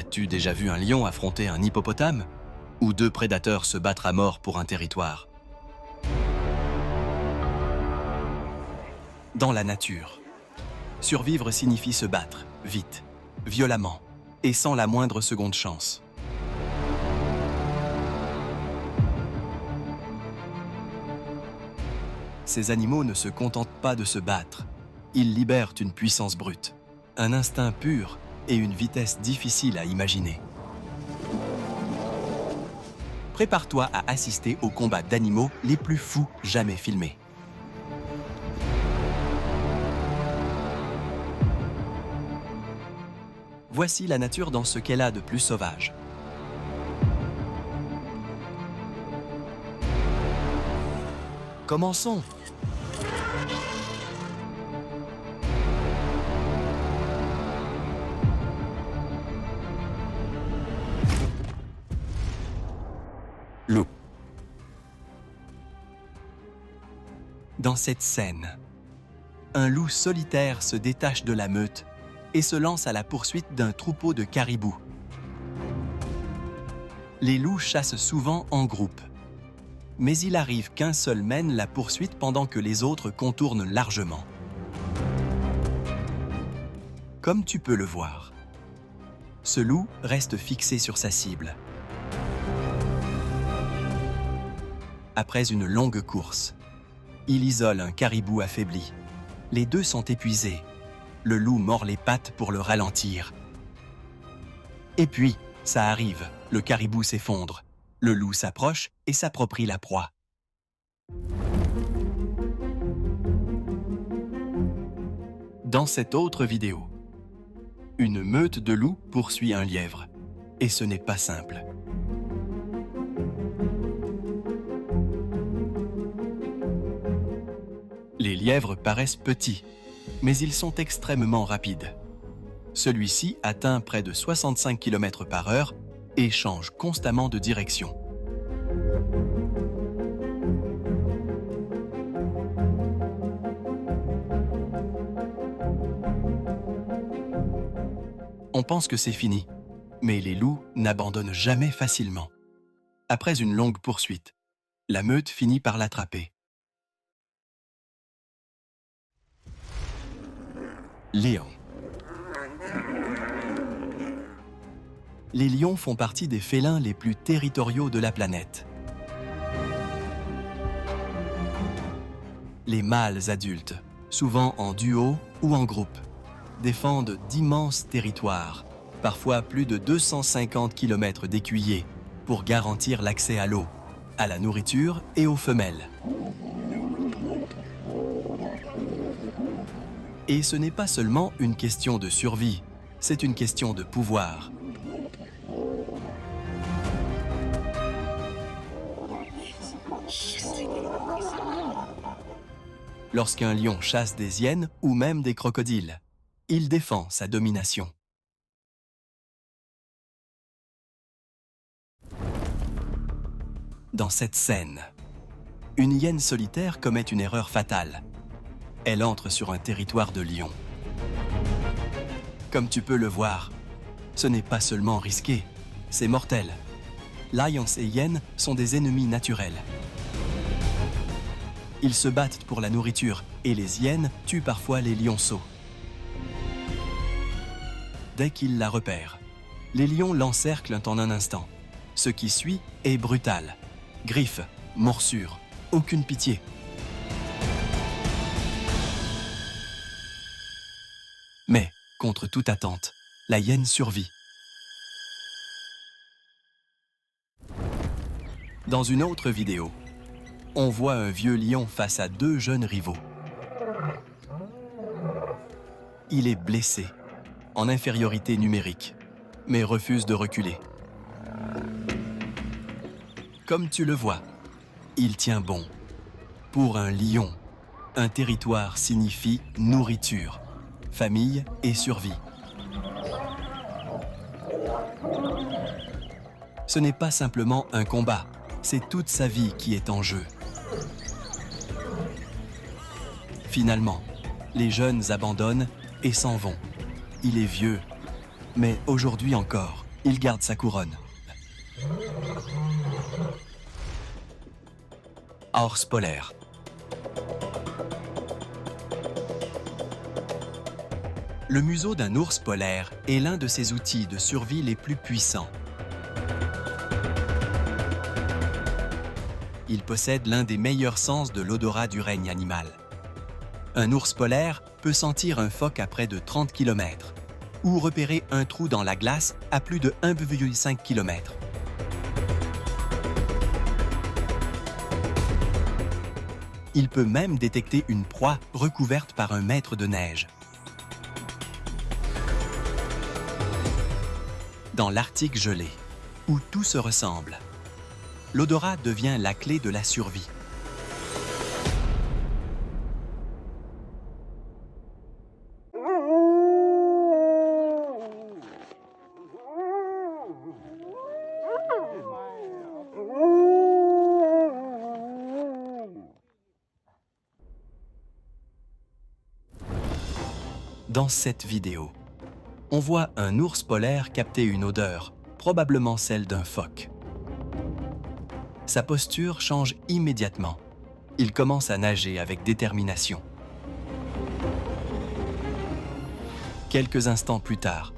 As-tu déjà vu un lion affronter un hippopotame? Ou deux prédateurs se battre à mort pour un territoire? Dans la nature, survivre signifie se battre, vite, violemment, et sans la moindre seconde chance. Ces animaux ne se contentent pas de se battre. Ils libèrent une puissance brute, un instinct pur et une vitesse difficile à imaginer. Prépare-toi à assister aux combats d'animaux les plus fous jamais filmés. Voici la nature dans ce qu'elle a de plus sauvage. Commençons! Loup. Dans cette scène, un loup solitaire se détache de la meute et se lance à la poursuite d'un troupeau de caribous. Les loups chassent souvent en groupe, mais il arrive qu'un seul mène la poursuite pendant que les autres contournent largement. Comme tu peux le voir, ce loup reste fixé sur sa cible. Après une longue course, il isole un caribou affaibli. Les deux sont épuisés. Le loup mord les pattes pour le ralentir. Et puis, ça arrive, le caribou s'effondre. Le loup s'approche et s'approprie la proie. Dans cette autre vidéo, une meute de loups poursuit un lièvre. Et ce n'est pas simple. Les lièvres paraissent petits, mais ils sont extrêmement rapides. Celui-ci atteint près de 65 km/h et change constamment de direction. On pense que c'est fini, mais les loups n'abandonnent jamais facilement. Après une longue poursuite, la meute finit par l'attraper. Lion. Les lions font partie des félins les plus territoriaux de la planète. Les mâles adultes, souvent en duo ou en groupe, défendent d'immenses territoires, parfois plus de 250 km d'écuyer, pour garantir l'accès à l'eau, à la nourriture et aux femelles. Et ce n'est pas seulement une question de survie, c'est une question de pouvoir. Lorsqu'un lion chasse des hyènes ou même des crocodiles, il défend sa domination. Dans cette scène, une hyène solitaire commet une erreur fatale. Elle entre sur un territoire de lion. Comme tu peux le voir, ce n'est pas seulement risqué, c'est mortel. Lions et hyènes sont des ennemis naturels. Ils se battent pour la nourriture et les hyènes tuent parfois les lionceaux. Dès qu'ils la repèrent, les lions l'encerclent en un instant. Ce qui suit est brutal. Griffes, morsures, aucune pitié. Mais, contre toute attente, la hyène survit. Dans une autre vidéo, on voit un vieux lion face à deux jeunes rivaux. Il est blessé, en infériorité numérique, mais refuse de reculer. Comme tu le vois, il tient bon. Pour un lion, un territoire signifie nourriture, famille et survie. Ce n'est pas simplement un combat, c'est toute sa vie qui est en jeu. Finalement, les jeunes abandonnent et s'en vont. Il est vieux, mais aujourd'hui encore, il garde sa couronne. Ours polaire. Le museau d'un ours polaire est l'un de ses outils de survie les plus puissants. Il possède l'un des meilleurs sens de l'odorat du règne animal. Un ours polaire peut sentir un phoque à près de 30 km ou repérer un trou dans la glace à plus de 1,5 km. Il peut même détecter une proie recouverte par un mètre de neige. Dans l'Arctique gelé, où tout se ressemble, l'odorat devient la clé de la survie. Dans cette vidéo, on voit un ours polaire capter une odeur, probablement celle d'un phoque. Sa posture change immédiatement. Il commence à nager avec détermination. Quelques instants plus tard,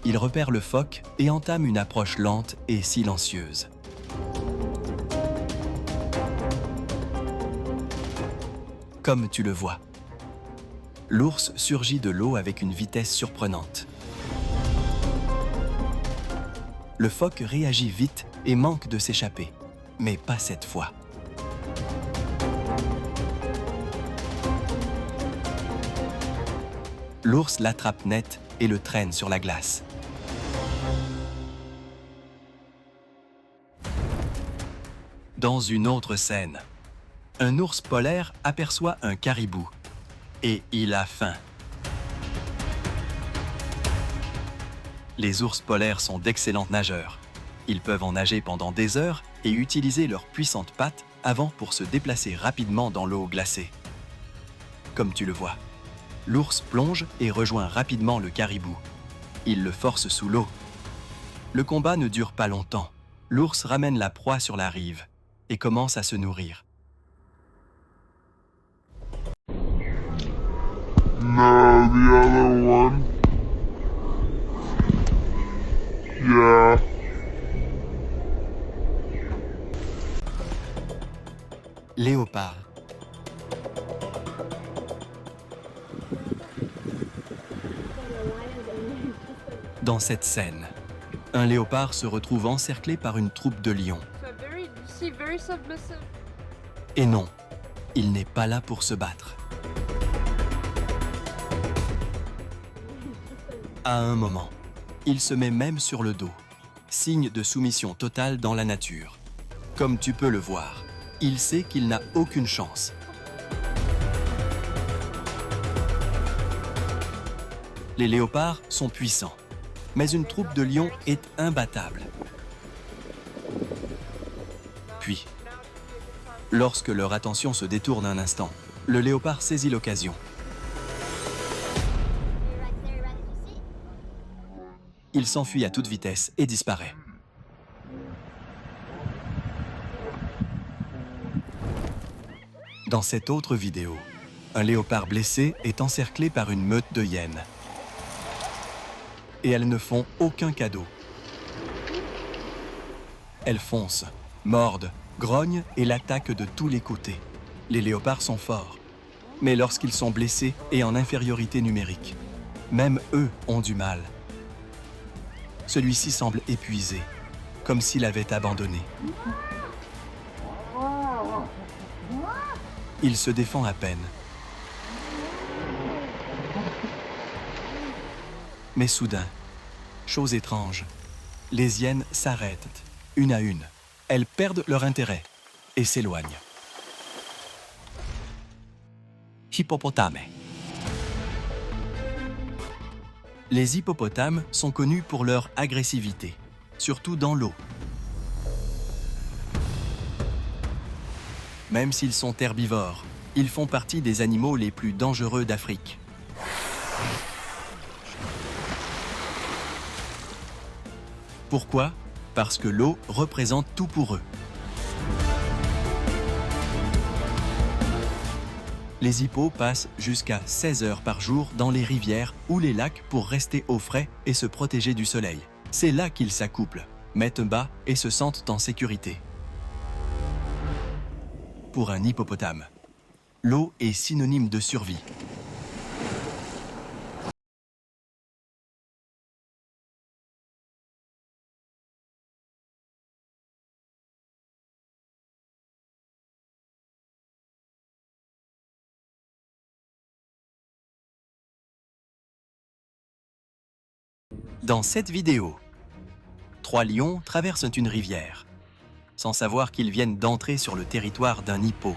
il repère le phoque et entame une approche lente et silencieuse. Comme tu le vois, l'ours surgit de l'eau avec une vitesse surprenante. Le phoque réagit vite et manque de s'échapper, mais pas cette fois. L'ours l'attrape net et le traîne sur la glace. Dans une autre scène, un ours polaire aperçoit un caribou et il a faim. Les ours polaires sont d'excellents nageurs. Ils peuvent en nager pendant des heures et utiliser leurs puissantes pattes avant pour se déplacer rapidement dans l'eau glacée. Comme tu le vois, l'ours plonge et rejoint rapidement le caribou. Il le force sous l'eau. Le combat ne dure pas longtemps. L'ours ramène la proie sur la rive et commence à se nourrir. No, the other one. Yeah. Léopard. Dans cette scène, un léopard se retrouve encerclé par une troupe de lions. Et non, il n'est pas là pour se battre. À un moment, il se met même sur le dos, signe de soumission totale dans la nature. Comme tu peux le voir, il sait qu'il n'a aucune chance. Les léopards sont puissants, mais une troupe de lions est imbattable. Puis, lorsque leur attention se détourne un instant, le léopard saisit l'occasion. Il s'enfuit à toute vitesse et disparaît. Dans cette autre vidéo, un léopard blessé est encerclé par une meute de hyènes. Et elles ne font aucun cadeau. Elles foncent, mordent, grognent et l'attaquent de tous les côtés. Les léopards sont forts, mais lorsqu'ils sont blessés et en infériorité numérique, même eux ont du mal. Celui-ci semble épuisé, comme s'il avait abandonné. Il se défend à peine. Mais soudain, chose étrange, les hyènes s'arrêtent, une à une. Elles perdent leur intérêt et s'éloignent. Hippopotame. Les hippopotames sont connus pour leur agressivité, surtout dans l'eau. Même s'ils sont herbivores, ils font partie des animaux les plus dangereux d'Afrique. Pourquoi? Parce que l'eau représente tout pour eux. Les hippos passent jusqu'à 16 heures par jour dans les rivières ou les lacs pour rester au frais et se protéger du soleil. C'est là qu'ils s'accouplent, mettent bas et se sentent en sécurité. Pour un hippopotame, l'eau est synonyme de survie. Dans cette vidéo, 3 lions traversent une rivière, sans savoir qu'ils viennent d'entrer sur le territoire d'un hippo.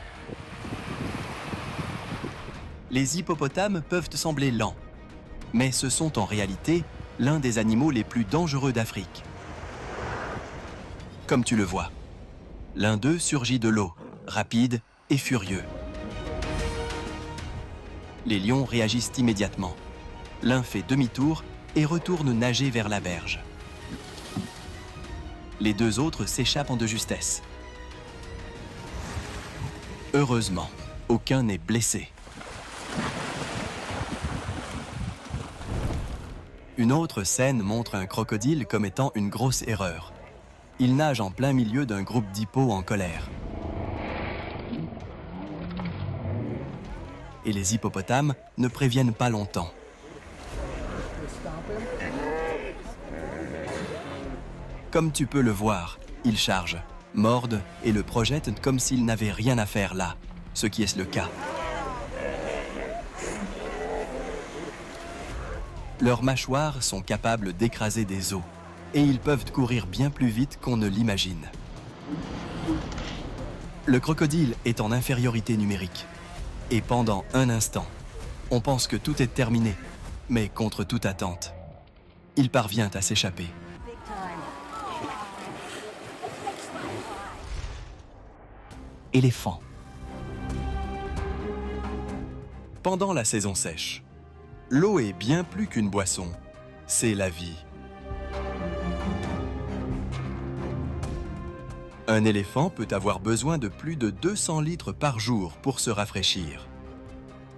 Les hippopotames peuvent sembler lents, mais ce sont en réalité l'un des animaux les plus dangereux d'Afrique. Comme tu le vois, l'un d'eux surgit de l'eau, rapide et furieux. Les lions réagissent immédiatement. L'un fait demi-tour et retourne nager vers la berge. Les 2 autres s'échappent de justesse. Heureusement, aucun n'est blessé. Une autre scène montre un crocodile comme étant une grosse erreur. Il nage en plein milieu d'un groupe d'hippos en colère. Et les hippopotames ne préviennent pas longtemps. Comme tu peux le voir, ils chargent, mordent et le projettent comme s'ils n'avaient rien à faire là, ce qui est le cas. Leurs mâchoires sont capables d'écraser des os et ils peuvent courir bien plus vite qu'on ne l'imagine. Le crocodile est en infériorité numérique et pendant un instant, on pense que tout est terminé, mais contre toute attente, il parvient à s'échapper. Éléphant. Pendant la saison sèche, l'eau est bien plus qu'une boisson, c'est la vie. Un éléphant peut avoir besoin de plus de 200 litres par jour pour se rafraîchir,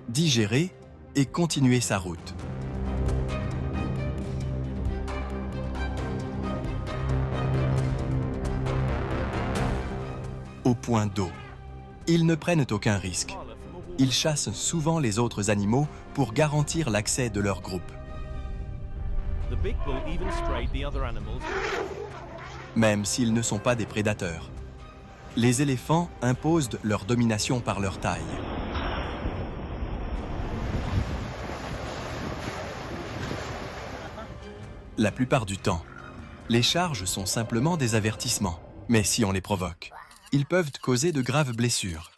digérer et continuer sa route. Au point d'eau, ils ne prennent aucun risque. Ils chassent souvent les autres animaux pour garantir l'accès de leur groupe. Même s'ils ne sont pas des prédateurs. Les éléphants imposent leur domination par leur taille. La plupart du temps, les charges sont simplement des avertissements. Mais si on les provoque, ils peuvent causer de graves blessures.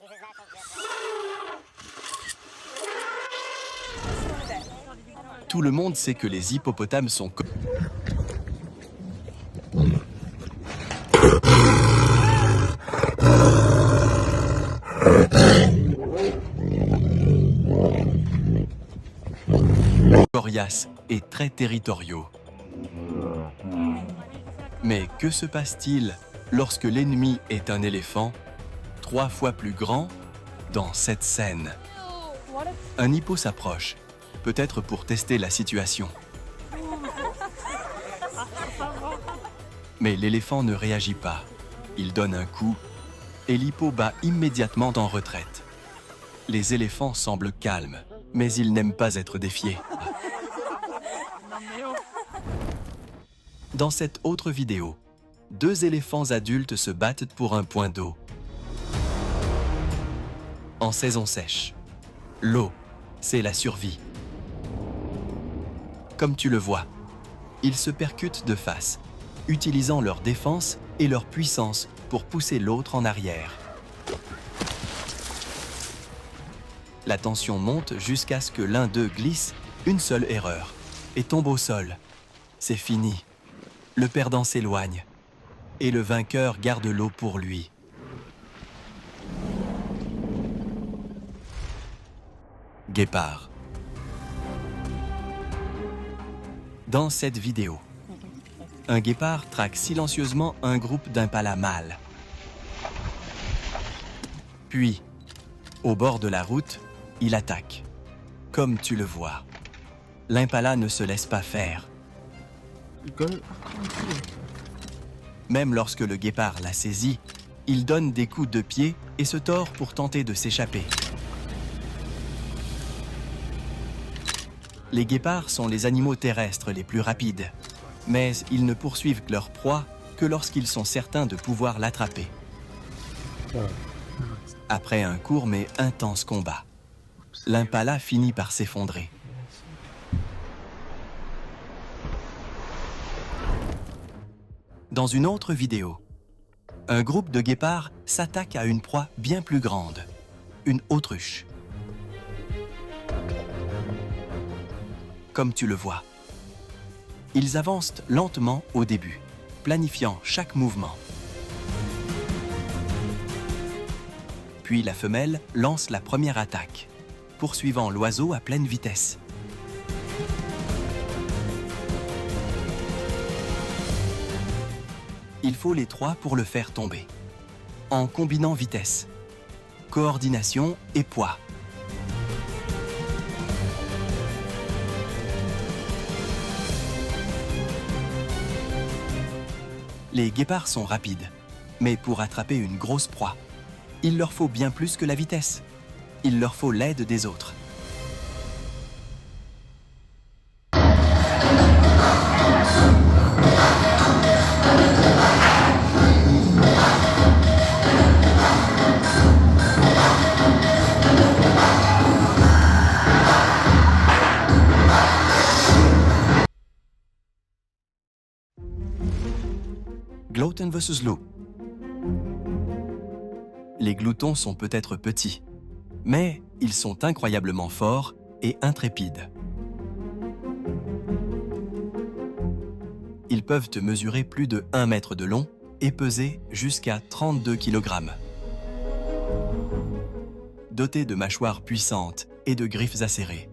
Tout le monde sait que les hippopotames sont coriaces et très territoriaux. Mais que se passe-t-il lorsque l'ennemi est un éléphant 3 fois plus grand dans cette scène? Un hippo s'approche, peut-être pour tester la situation. Mais l'éléphant ne réagit pas. Il donne un coup et l'hippo bat immédiatement en retraite. Les éléphants semblent calmes, mais ils n'aiment pas être défiés. Dans cette autre vidéo, 2 éléphants adultes se battent pour un point d'eau. En saison sèche, l'eau, c'est la survie. Comme tu le vois, ils se percutent de face, utilisant leur défense et leur puissance pour pousser l'autre en arrière. La tension monte jusqu'à ce que l'un d'eux glisse une seule erreur et tombe au sol. C'est fini. Le perdant s'éloigne et le vainqueur garde l'eau pour lui. Guépard. Dans cette vidéo, un guépard traque silencieusement un groupe d'impalas mâles. Puis, au bord de la route, il attaque. Comme tu le vois, l'impala ne se laisse pas faire. Même lorsque le guépard l'a saisi, il donne des coups de pied et se tord pour tenter de s'échapper. Les guépards sont les animaux terrestres les plus rapides, mais ils ne poursuivent leur proie que lorsqu'ils sont certains de pouvoir l'attraper. Après un court mais intense combat, l'impala finit par s'effondrer. Dans une autre vidéo, un groupe de guépards s'attaque à une proie bien plus grande, une autruche. Comme tu le vois, ils avancent lentement au début, planifiant chaque mouvement. Puis la femelle lance la première attaque, poursuivant l'oiseau à pleine vitesse. Il faut les trois pour le faire tomber, en combinant vitesse, coordination et poids. Les guépards sont rapides, mais pour attraper une grosse proie, il leur faut bien plus que la vitesse. Il leur faut l'aide des autres. Gluten vs. loup. Les gloutons sont peut-être petits, mais ils sont incroyablement forts et intrépides. Ils peuvent mesurer plus de 1 mètre de long et peser jusqu'à 32 kg. Dotés de mâchoires puissantes et de griffes acérées,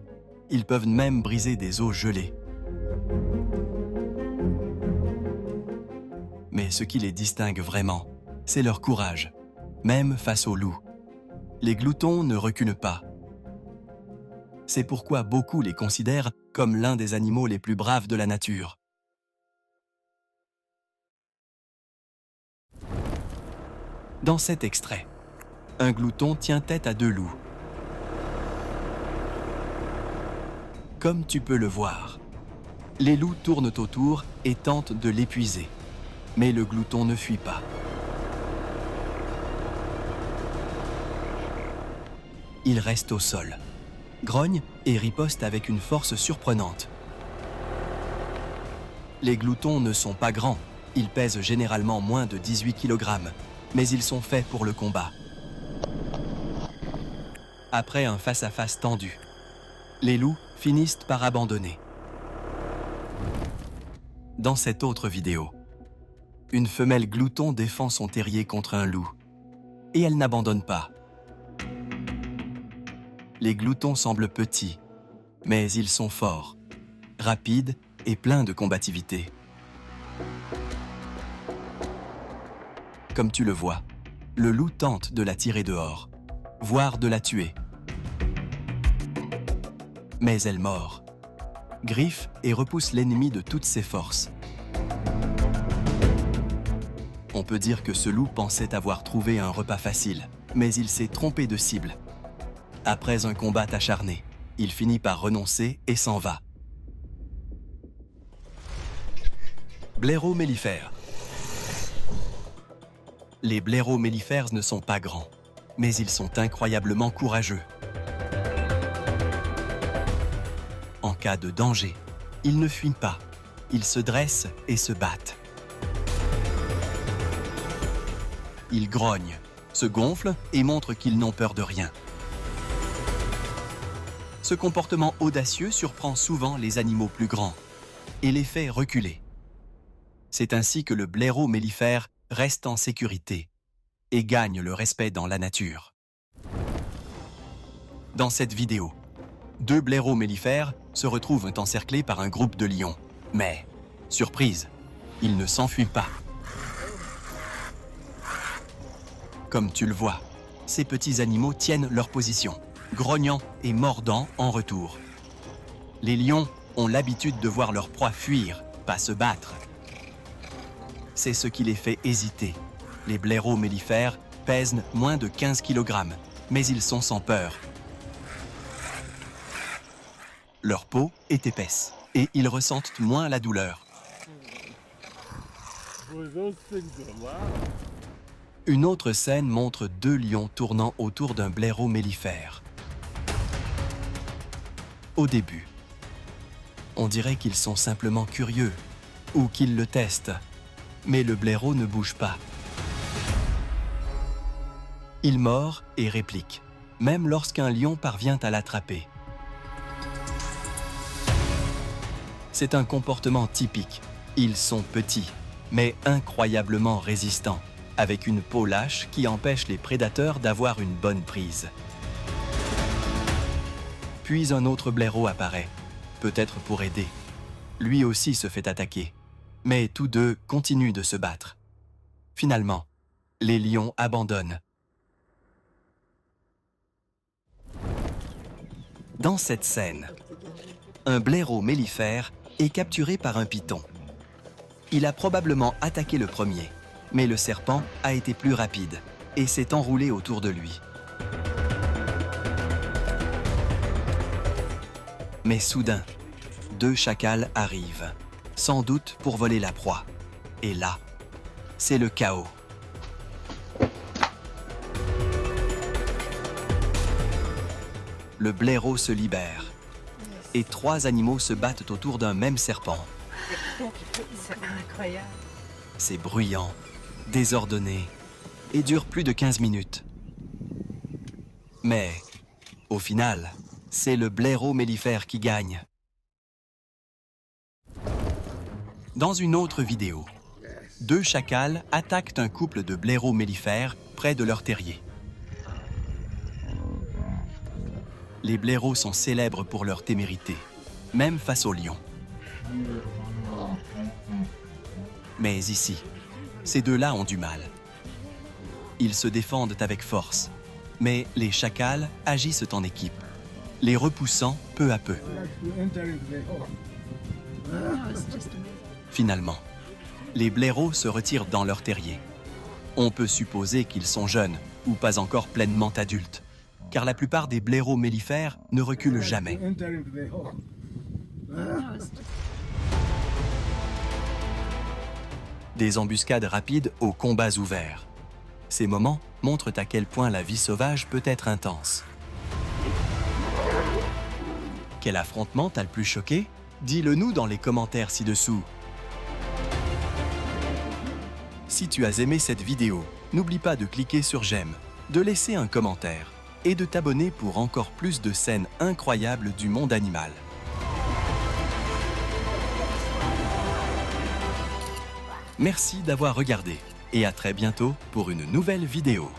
ils peuvent même briser des os gelés. Mais ce qui les distingue vraiment, c'est leur courage, même face aux loups. Les gloutons ne reculent pas. C'est pourquoi beaucoup les considèrent comme l'un des animaux les plus braves de la nature. Dans cet extrait, un glouton tient tête à 2 loups. Comme tu peux le voir, les loups tournent autour et tentent de l'épuiser. Mais le glouton ne fuit pas. Il reste au sol, grogne et riposte avec une force surprenante. Les gloutons ne sont pas grands, ils pèsent généralement moins de 18 kg, mais ils sont faits pour le combat. Après un face-à-face tendu, les loups finissent par abandonner. Dans cette autre vidéo, une femelle glouton défend son terrier contre un loup. Et elle n'abandonne pas. Les gloutons semblent petits, mais ils sont forts, rapides et pleins de combativité. Comme tu le vois, le loup tente de la tirer dehors, voire de la tuer. Mais elle mord, griffe et repousse l'ennemi de toutes ses forces. On peut dire que ce loup pensait avoir trouvé un repas facile, mais il s'est trompé de cible. Après un combat acharné, il finit par renoncer et s'en va. Blaireaux-mellifères. Les blaireaux-mellifères ne sont pas grands, mais ils sont incroyablement courageux. En cas de danger, ils ne fuient pas, ils se dressent et se battent. Ils grognent, se gonflent et montrent qu'ils n'ont peur de rien. Ce comportement audacieux surprend souvent les animaux plus grands et les fait reculer. C'est ainsi que le blaireau mellifère reste en sécurité et gagne le respect dans la nature. Dans cette vidéo, 2 blaireaux mellifères se retrouvent encerclés par un groupe de lions. Mais, surprise, il ne s'enfuit pas. Comme tu le vois, ces petits animaux tiennent leur position, grognant et mordant en retour. Les lions ont l'habitude de voir leur proie fuir, pas se battre. C'est ce qui les fait hésiter. Les blaireaux mellifères pèsent moins de 15 kg, mais ils sont sans peur. Leur peau est épaisse et ils ressentent moins la douleur. Une autre scène montre 2 lions tournant autour d'un blaireau mellifère. Au début, on dirait qu'ils sont simplement curieux ou qu'ils le testent, mais le blaireau ne bouge pas. Il mord et réplique, même lorsqu'un lion parvient à l'attraper. C'est un comportement typique. Ils sont petits, mais incroyablement résistants, avec une peau lâche qui empêche les prédateurs d'avoir une bonne prise. Puis un autre blaireau apparaît, peut-être pour aider. Lui aussi se fait attaquer, mais tous deux continuent de se battre. Finalement, les lions abandonnent. Dans cette scène, un blaireau mellifère est capturé par un python. Il a probablement attaqué le premier, mais le serpent a été plus rapide et s'est enroulé autour de lui. Mais soudain, 2 chacals arrivent, sans doute pour voler la proie. Et là, c'est le chaos. Le blaireau se libère et 3 animaux se battent autour d'un même serpent. C'est incroyable. C'est bruyant, désordonné et dure plus de 15 minutes. Mais, au final, c'est le blaireau mellifère qui gagne. Dans une autre vidéo, 2 chacals attaquent un couple de blaireaux mellifères près de leur terrier. Les blaireaux sont célèbres pour leur témérité, même face aux lions. Mais ici, ces deux-là ont du mal. Ils se défendent avec force, mais les chacals agissent en équipe, les repoussant peu à peu. Finalement, les blaireaux se retirent dans leur terrier. On peut supposer qu'ils sont jeunes ou pas encore pleinement adultes, car la plupart des blaireaux mellifères ne reculent jamais. Des embuscades rapides aux combats ouverts. Ces moments montrent à quel point la vie sauvage peut être intense. Quel affrontement t'a le plus choqué? Dis-le nous dans les commentaires ci-dessous. Si tu as aimé cette vidéo, n'oublie pas de cliquer sur j'aime, de laisser un commentaire et de t'abonner pour encore plus de scènes incroyables du monde animal. Merci d'avoir regardé et à très bientôt pour une nouvelle vidéo.